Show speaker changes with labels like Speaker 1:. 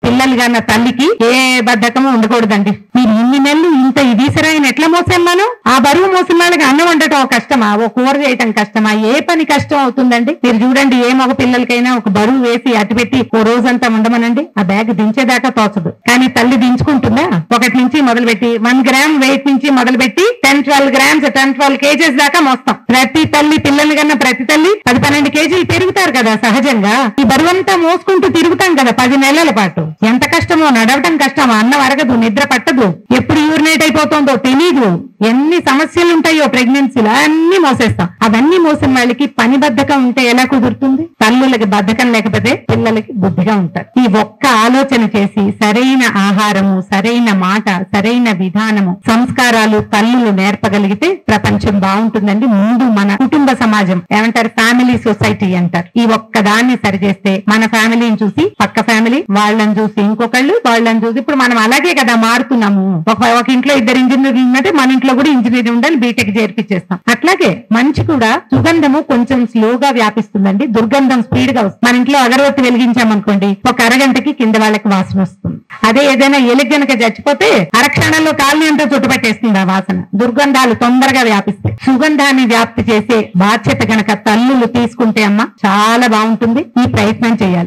Speaker 1: పిల్లలు కన్నా తల్లికి ఏ బద్ధకము ఉండకూడదండి. మీరు ఇన్ని నెలలు ఇంత ఈశ్వరాయన ఎట్లా మోసాను? ఆ బరువు మోసిన వాళ్ళకి అన్నం వండటం ఒక కష్టమా, ఓ కూర చేయటం కష్టమా, ఏ పని కష్టం అవుతుందండి? మీరు చూడండి, ఏ మగ పిల్లలకైనా ఒక బరువు వేసి అటు పెట్టి ఓ రోజంతా ఉండమనండి, ఆ బ్యాగ్ దించేదాకా తోచదు. కానీ తల్లి దించుకుంటుందా? 1 నుంచి మొదలుపెట్టి 1 గ్రామ్ వెయిట్ నుంచి మొదలుపెట్టి 10-12 గ్రామ్స్ 10-12 కేజెస్ దాకా మోస్తాం. ప్రతి తల్లి పిల్లలు కన్నా ప్రతి తల్లి 10-12 కేజీలు పెరుగుతారు కదా సహజంగా. ఈ బరువంతా మోసుకుంటూ తిరుగుతాం కదా 10 నెలల పాటు. ఎంత కష్టమో, నడవటం కష్టమో, అన్నం అరగదు, నిద్ర పట్టదు, ఎప్పుడు యూరినేట్ అయిపోతుందో తెలీదు, ఎన్ని సమస్యలు ఉంటాయో ప్రెగ్నెన్సీలో అన్ని మోసేస్తాం. అవన్నీ మోసిన వాళ్ళకి పని బద్ధకం ఉంటే ఎలా కుదురుతుంది? తల్లులకి బద్ధకం లేకపోతే పిల్లలకి బుద్ధిగా ఉంటారు. ఈ ఒక్క ఆలోచన చేసి సరైన ఆహారము, సరైన మాట, సరైన విధానము, సంస్కారాలు తల్లులు నేర్పగలిగితే ప్రపంచం బాగుంటుందండి. ముందు మన కుటుంబ సమాజం ఏమంటారు, ఫ్యామిలీ సొసైటీ అంటారు. ఈ ఒక్క దాన్ని సరిచేస్తే మన ఫ్యామిలీని చూసి పక్క ఫ్యామిలీ, వాళ్ళని చూసి ఇంకొకళ్ళు, వాళ్ళని చూసి ఇప్పుడు మనం అలాగే కదా మారుతున్నాము. ఒక ఇంట్లో 2 ఇంజనీర్లు ఉన్నట్టే మన ఇంట్లో కూడా ఇంజనీర్ ఉండాలి, బీటెక్ చేర్పించేస్తాం. అట్లాగే మంచి కూడా సుగంధము కొంచెం స్లోగా వ్యాపిస్తుందండి, దుర్గంధం స్పీడ్ గా వస్తుంది. మన ఇంట్లో అగరవత్తి వెలిగించామనుకోండి, ఒక అరగంటకి కింద వాళ్ళకి వాసన వస్తుంది. అదే ఏదైనా ఎలుగు గనక చచ్చిపోతే అరక్షణంలో కాలనీ అంతా చుట్టుపట్టేస్తుంది ఆ వాసన. దుర్గంధాలు తొందరగా వ్యాపిస్తాయి. సుగంధాన్ని వ్యాప్తి చేసే బాధ్యత గనక తల్లులు తీసుకుంటే అమ్మ చాలా బాగుంటుంది. ఈ ప్రయత్నం చేయాలి.